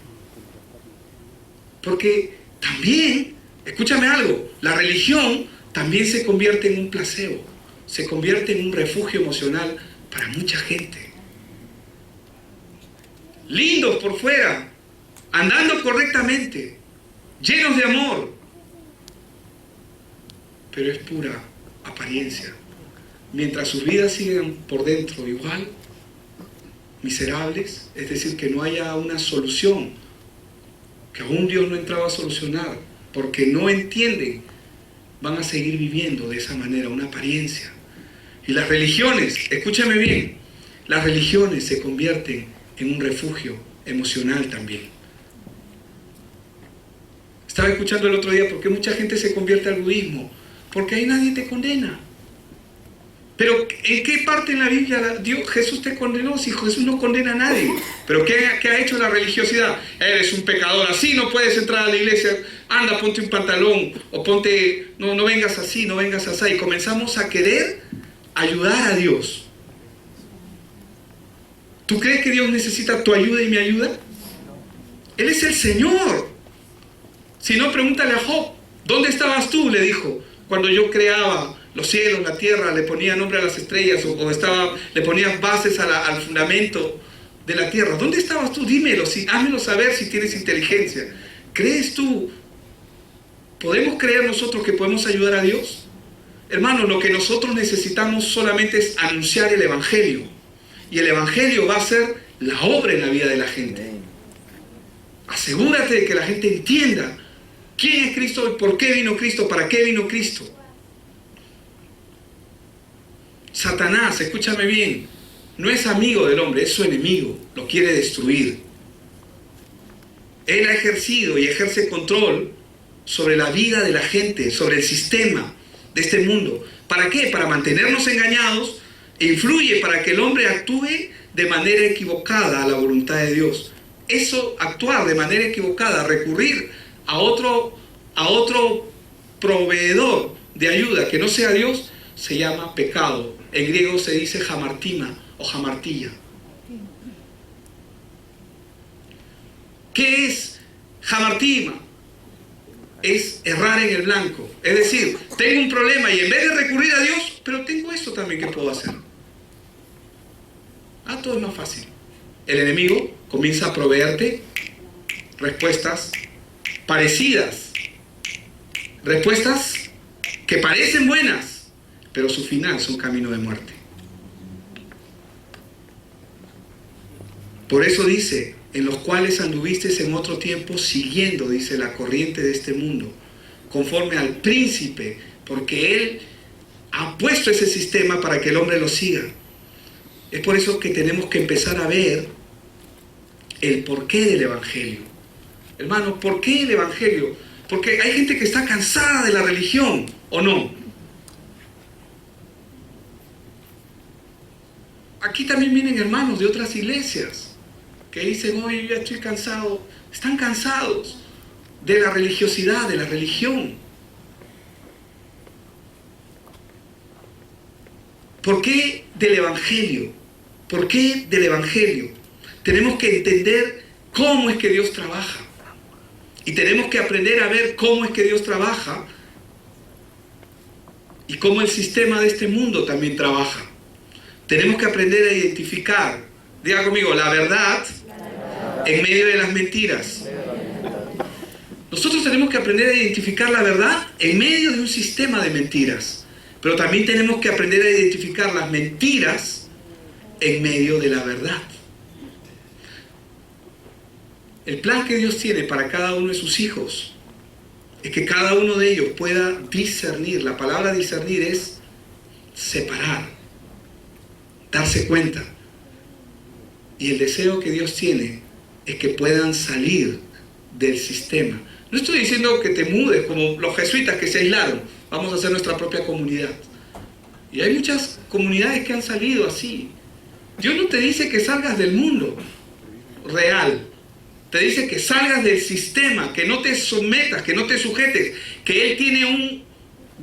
Porque también, escúchame algo, la religión también se convierte en un placebo, se convierte en un refugio emocional para mucha gente. Lindos por fuera, andando correctamente, llenos de amor, pero es pura apariencia. Mientras sus vidas siguen por dentro igual, miserables, es decir, que no haya una solución, que aún Dios no entraba a solucionar, porque no entienden, van a seguir viviendo de esa manera, una apariencia. Y las religiones, escúchame bien, las religiones se convierten en un refugio emocional también. Estaba escuchando el otro día por qué mucha gente se convierte al budismo, porque ahí nadie te condena. Pero ¿en qué parte en la Biblia Jesús te condenó? Si Jesús no condena a nadie. ¿Pero qué ha hecho la religiosidad? Eres un pecador, así no puedes entrar a la iglesia. Anda, ponte un pantalón, o ponte, no vengas así, no vengas así. Y comenzamos a querer ayudar a Dios. ¿Tú crees que Dios necesita tu ayuda y mi ayuda? Él es el Señor. Si no, pregúntale a Job. ¿Dónde estabas tú? Le dijo, cuando yo creaba los cielos, la tierra, le ponía nombre a las estrellas, le ponías bases al fundamento de la tierra. ¿Dónde estabas tú? Dímelo, házmelo saber si tienes inteligencia. ¿Crees tú? ¿Podemos creer nosotros que podemos ayudar a Dios? Hermanos, lo que nosotros necesitamos solamente es anunciar el Evangelio. Y el Evangelio va a ser la obra en la vida de la gente. Asegúrate de que la gente entienda quién es Cristo, por qué vino Cristo, para qué vino Cristo. Satanás, escúchame bien, no es amigo del hombre, es su enemigo, lo quiere destruir. Él ha ejercido y ejerce control sobre la vida de la gente, sobre el sistema de este mundo. ¿Para qué? Para mantenernos engañados, e influye para que el hombre actúe de manera equivocada a la voluntad de Dios. Eso, actuar de manera equivocada, recurrir a otro proveedor de ayuda que no sea Dios, se llama pecado. En griego se dice hamartima o hamartilla. ¿Qué es hamartima? Es errar en el blanco. Es decir, tengo un problema y en vez de recurrir a Dios, pero tengo esto también que puedo hacer. Todo es más fácil. El enemigo comienza a proveerte respuestas parecidas. Respuestas que parecen buenas, pero su final son camino de muerte. Por eso dice, en los cuales anduvisteis en otro tiempo siguiendo, dice, la corriente de este mundo, conforme al príncipe, porque él ha puesto ese sistema para que el hombre lo siga. Es por eso que tenemos que empezar a ver el porqué del Evangelio. Hermano, ¿por qué el Evangelio? Porque hay gente que está cansada de la religión, ¿o no? Aquí también vienen hermanos de otras iglesias que dicen, oye, yo ya estoy cansado. Están cansados de la religiosidad, de la religión. ¿Por qué del Evangelio? ¿Por qué del Evangelio? Tenemos que entender cómo es que Dios trabaja. Y tenemos que aprender a ver cómo es que Dios trabaja y cómo el sistema de este mundo también trabaja. Tenemos que aprender a identificar, diga conmigo, la verdad en medio de las mentiras. Nosotros tenemos que aprender a identificar la verdad en medio de un sistema de mentiras. Pero también tenemos que aprender a identificar las mentiras en medio de la verdad. El plan que Dios tiene para cada uno de sus hijos es que cada uno de ellos pueda discernir. La palabra discernir es separar, darse cuenta. Y el deseo que Dios tiene es que puedan salir del sistema. No estoy diciendo que te mudes como los jesuitas que se aislaron. Vamos a hacer nuestra propia comunidad. Y hay muchas comunidades que han salido así. Dios no te dice que salgas del mundo real. Te dice que salgas del sistema, que no te sometas, que no te sujetes, que Él tiene un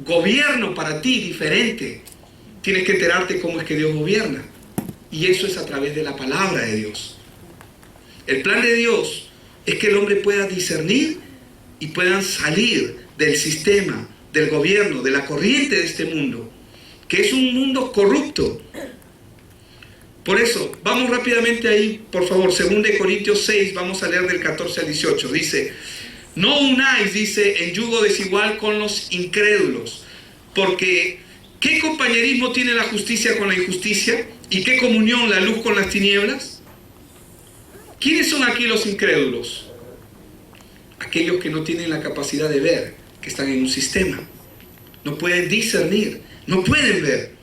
gobierno para ti diferente. Tienes que enterarte cómo es que Dios gobierna. Y eso es a través de la palabra de Dios. El plan de Dios es que el hombre pueda discernir y puedan salir del sistema, del gobierno, de la corriente de este mundo, que es un mundo corrupto. Por eso, vamos rápidamente ahí, por favor, 2 Corintios 6, vamos a leer del 14 al 18. Dice, no unáis, dice, en yugo desigual con los incrédulos, porque ¿qué compañerismo tiene la justicia con la injusticia? ¿Y qué comunión la luz con las tinieblas? ¿Quiénes son aquí los incrédulos? Aquellos que no tienen la capacidad de ver, que están en un sistema. No pueden discernir, no pueden ver.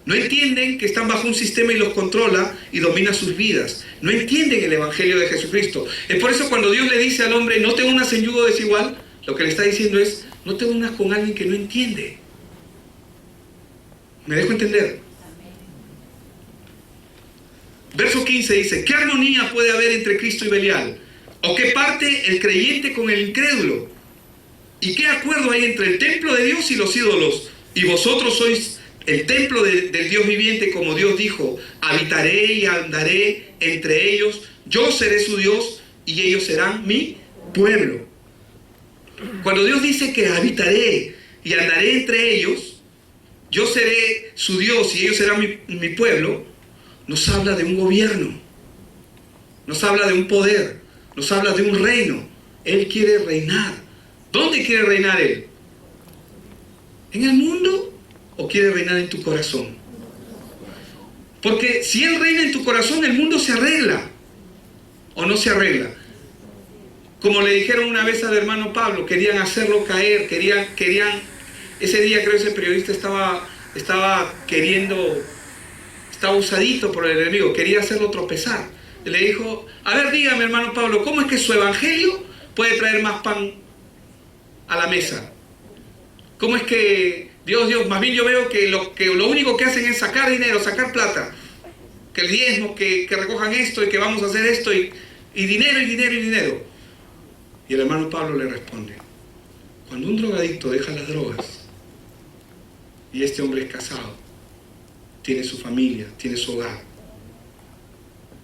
No entienden que están bajo un sistema y los controla y domina sus vidas. No entienden el Evangelio de Jesucristo. Es por eso cuando Dios le dice al hombre, no te unas en yugo desigual, lo que le está diciendo es, no te unas con alguien que no entiende. ¿Me dejo entender? Verso 15 dice, ¿qué armonía puede haber entre Cristo y Belial? ¿O qué parte el creyente con el incrédulo? ¿Y qué acuerdo hay entre el templo de Dios y los ídolos? Y vosotros sois el templo del Dios viviente, como Dios dijo, habitaré y andaré entre ellos, yo seré su Dios y ellos serán mi pueblo. Cuando Dios dice que habitaré y andaré entre ellos, yo seré su Dios y ellos serán mi pueblo, nos habla de un gobierno, nos habla de un poder, nos habla de un reino. Él quiere reinar. ¿Dónde quiere reinar Él? ¿En el mundo? ¿O quiere reinar en tu corazón? Porque si Él reina en tu corazón, el mundo se arregla. ¿O no se arregla? Como le dijeron una vez al hermano Pablo, querían hacerlo caer, querían ese día creo que ese periodista estaba usadito por el enemigo, quería hacerlo tropezar. Y le dijo, a ver, dígame hermano Pablo, ¿cómo es que su evangelio puede traer más pan a la mesa? ¿Cómo es que Dios, más bien yo veo que lo único que hacen es sacar dinero, sacar plata, que el diezmo, que recojan esto y que vamos a hacer esto y dinero y dinero y dinero? Y el hermano Pablo le responde, cuando un drogadicto deja las drogas y este hombre es casado, tiene su familia, tiene su hogar.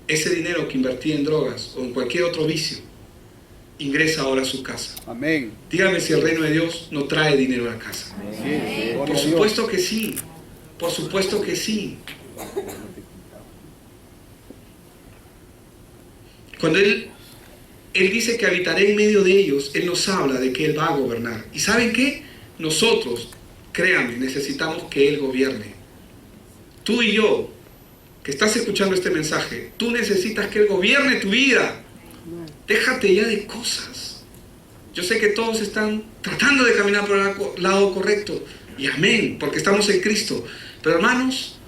Ese dinero que invertía en drogas o en cualquier otro vicio, ingresa ahora a su casa. Amén. Dígame si el reino de Dios no trae dinero a la casa. Sí, Por supuesto que sí, por supuesto que sí. Cuando Él dice que habitaré en medio de ellos, Él nos habla de que Él va a gobernar. ¿Y saben qué? Nosotros, créanme, necesitamos que Él gobierne. Tú y yo, que estás escuchando este mensaje, tú necesitas que Él gobierne tu vida. Déjate ya de cosas. Yo sé que todos están tratando de caminar por el lado correcto. Y amén, porque estamos en Cristo. Pero hermanos,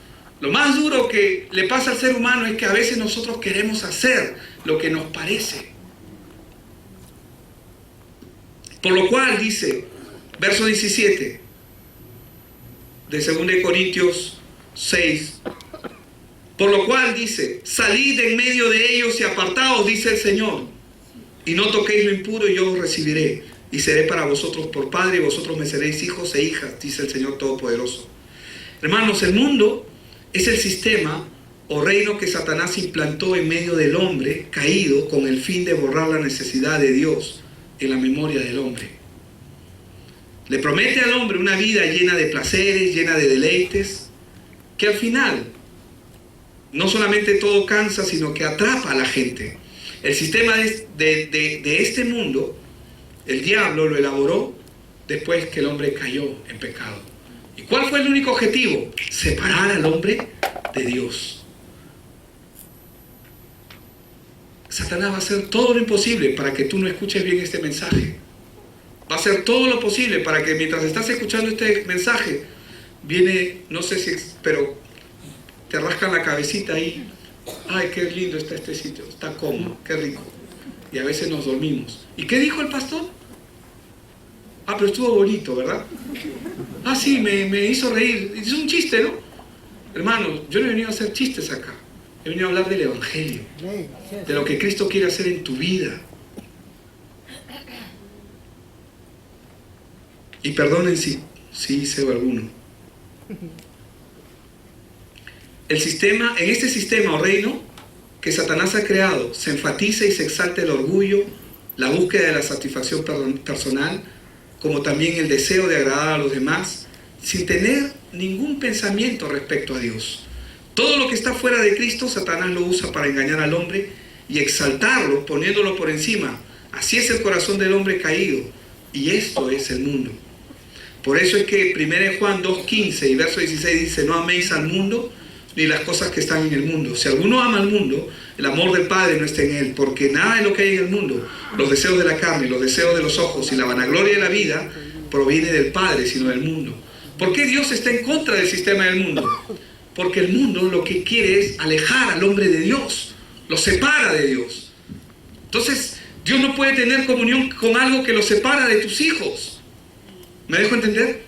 lo más duro que le pasa al ser humano es que a veces nosotros queremos hacer lo que nos parece. Por lo cual dice, verso 17 de 2 Corintios 6, por lo cual dice, salid en medio de ellos y apartaos, dice el Señor, y no toquéis lo impuro, y yo os recibiré, y seré para vosotros por padre, y vosotros me seréis hijos e hijas, dice el Señor Todopoderoso. Hermanos, el mundo es el sistema o reino que Satanás implantó en medio del hombre caído con el fin de borrar la necesidad de Dios en la memoria del hombre. Le promete al hombre una vida llena de placeres, llena de deleites, que al final no solamente todo cansa, sino que atrapa a la gente. El sistema de este mundo, el diablo lo elaboró después que el hombre cayó en pecado. ¿Y cuál fue el único objetivo? Separar al hombre de Dios. Satanás va a hacer todo lo imposible para que tú no escuches bien este mensaje. Va a hacer todo lo posible para que mientras estás escuchando este mensaje, viene, no sé si, pero te rascan la cabecita ahí. Ay, qué lindo está este sitio, está cómodo, qué rico. Y a veces nos dormimos. ¿Y qué dijo el pastor? Ah, pero estuvo bonito, ¿verdad? Ah, sí, me hizo reír. Es un chiste, ¿no? Hermano, yo no he venido a hacer chistes acá. He venido a hablar del Evangelio, de lo que Cristo quiere hacer en tu vida. Y perdonen si hice alguno. En este sistema o reino que Satanás ha creado, se enfatiza y se exalta el orgullo, la búsqueda de la satisfacción personal, como también el deseo de agradar a los demás, sin tener ningún pensamiento respecto a Dios. Todo lo que está fuera de Cristo, Satanás lo usa para engañar al hombre y exaltarlo, poniéndolo por encima. Así es el corazón del hombre caído, y esto es el mundo. Por eso es que 1 Juan 2:15 y verso 16 dice, no améis al mundo ni las cosas que están en el mundo. Si alguno ama al mundo, el amor del Padre no está en él, porque nada de lo que hay en el mundo, los deseos de la carne, los deseos de los ojos y la vanagloria de la vida, proviene del Padre, sino del mundo. ¿Por qué Dios está en contra del sistema del mundo? Porque el mundo lo que quiere es alejar al hombre de Dios, lo separa de Dios. Entonces, Dios no puede tener comunión con algo que lo separa de tus hijos. ¿Me dejo entender?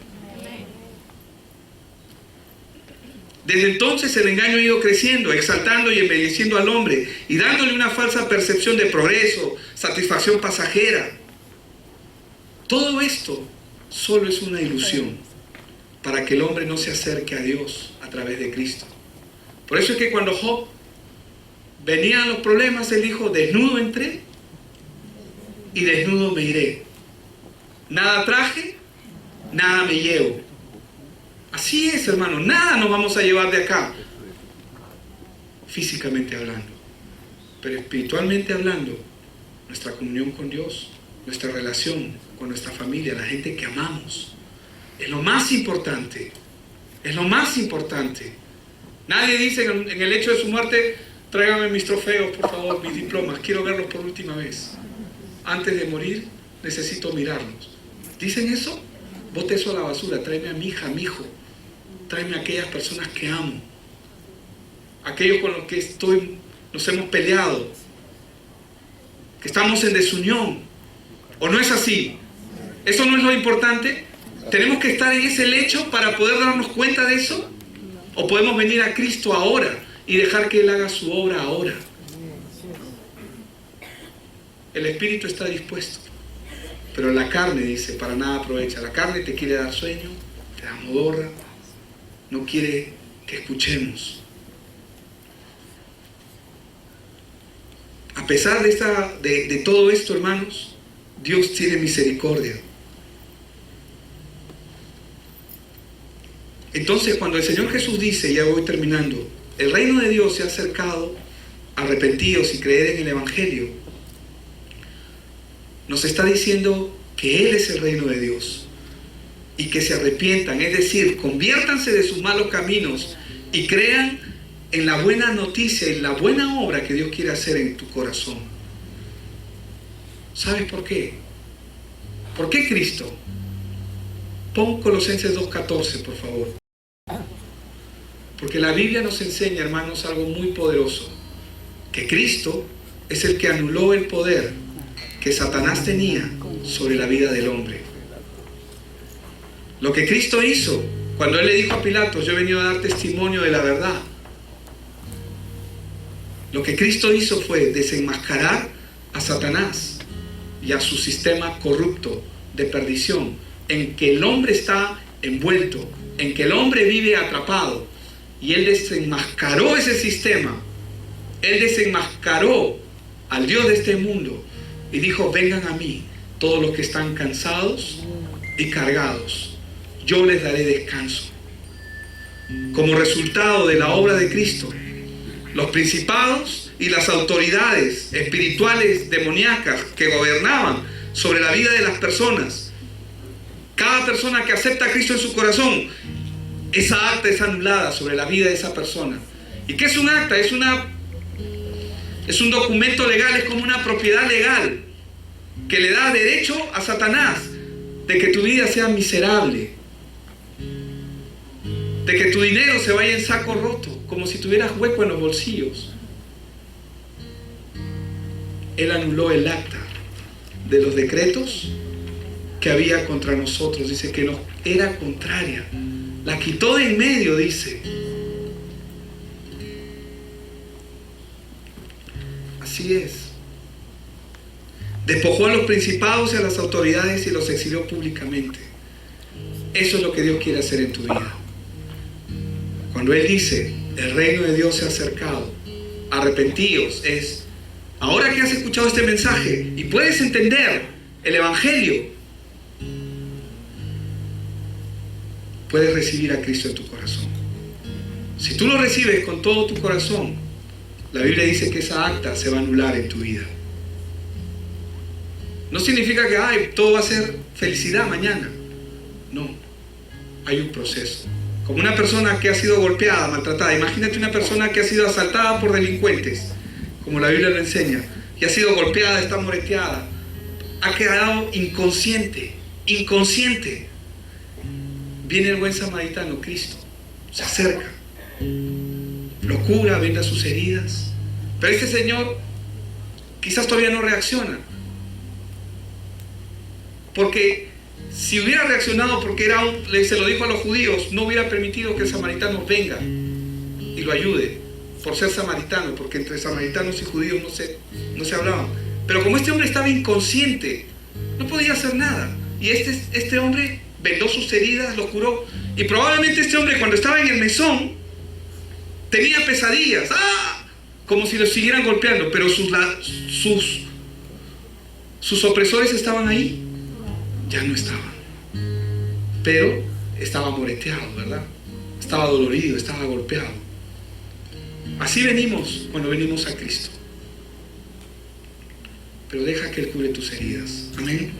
Desde entonces el engaño ha ido creciendo, exaltando y embelleciendo al hombre y dándole una falsa percepción de progreso, satisfacción pasajera. Todo esto solo es una ilusión para que el hombre no se acerque a Dios a través de Cristo. Por eso es que cuando Job venían los problemas, él dijo, desnudo entré y desnudo me iré. Nada traje, nada me llevo. Así es, hermano, nada nos vamos a llevar de acá, físicamente hablando, pero espiritualmente hablando, nuestra comunión con Dios, nuestra relación con nuestra familia, la gente que amamos, es lo más importante, es lo más importante. Nadie dice en el hecho de su muerte, tráigame mis trofeos, por favor, mis diplomas, quiero verlos por última vez. Antes de morir, necesito mirarlos. ¿Dicen eso? Bote eso a la basura, tráeme a mi hija, a mi hijo. Tráeme a aquellas personas que amo, aquellos con los que nos hemos peleado, que estamos en desunión. ¿O no es así? ¿Eso no es lo importante? ¿Tenemos que estar en ese lecho para poder darnos cuenta de eso? ¿O podemos venir a Cristo ahora y dejar que Él haga su obra ahora? El espíritu está dispuesto, pero la carne, dice, para nada aprovecha. La carne te quiere dar sueño, te da modorra, no quiere que escuchemos. A pesar de todo esto, hermanos, Dios tiene misericordia. Entonces, cuando el Señor Jesús dice, ya voy terminando, el reino de Dios se ha acercado, arrepentidos y creer en el Evangelio, nos está diciendo que Él es el reino de Dios y que se arrepientan, es decir, conviértanse de sus malos caminos y crean en la buena noticia, en la buena obra que Dios quiere hacer en tu corazón. ¿Sabes por qué? ¿Por qué Cristo? Pon Colosenses 2:14, por favor. Porque la Biblia nos enseña, hermanos, algo muy poderoso. Que Cristo es el que anuló el poder que Satanás tenía sobre la vida del hombre. Lo que Cristo hizo, cuando Él le dijo a Pilatos, yo he venido a dar testimonio de la verdad. Lo que Cristo hizo fue desenmascarar a Satanás y a su sistema corrupto de perdición, en que el hombre está envuelto, en que el hombre vive atrapado. Y Él desenmascaró ese sistema. Él desenmascaró al Dios de este mundo y dijo, vengan a mí todos los que están cansados y cargados, yo les daré descanso. Como resultado de la obra de Cristo, los principados y las autoridades espirituales demoníacas que gobernaban sobre la vida de las personas, cada persona que acepta a Cristo en su corazón, esa acta es anulada sobre la vida de esa persona. ¿Y qué es un acta? Es un documento legal, es como una propiedad legal que le da derecho a Satanás de que tu vida sea miserable, de que tu dinero se vaya en saco roto, como si tuvieras hueco en los bolsillos. Él anuló el acta de los decretos que había contra nosotros. Dice que nos era contraria. La quitó de en medio, dice. Así es. Despojó a los principados y a las autoridades y los exilió públicamente. Eso es lo que Dios quiere hacer en tu vida. Cuando Él dice, el reino de Dios se ha acercado, arrepentíos, es, ahora que has escuchado este mensaje y puedes entender el Evangelio, puedes recibir a Cristo en tu corazón. Si tú lo recibes con todo tu corazón, la Biblia dice que esa acta se va a anular en tu vida. No significa que todo va a ser felicidad mañana. No, hay un proceso. Como una persona que ha sido golpeada, maltratada. Imagínate una persona que ha sido asaltada por delincuentes, como la Biblia lo enseña, y ha sido golpeada, está moreteada, ha quedado inconsciente. Viene el buen samaritano, Cristo, se acerca, lo cura, venda sus heridas. Pero este señor quizás todavía no reacciona, porque si hubiera reaccionado porque se lo dijo a los judíos, no hubiera permitido que el samaritano venga y lo ayude, por ser samaritano, porque entre samaritanos y judíos no se hablaban. Pero como este hombre estaba inconsciente, no podía hacer nada. Y este hombre vendó sus heridas, lo curó. Y probablemente este hombre, cuando estaba en el mesón, tenía pesadillas, como si lo siguieran golpeando, pero sus opresores estaban ahí. Ya no estaban, pero estaba moreteado, ¿verdad? Estaba dolorido, estaba golpeado. Así venimos cuando venimos a Cristo, pero deja que Él cure tus heridas. Amén.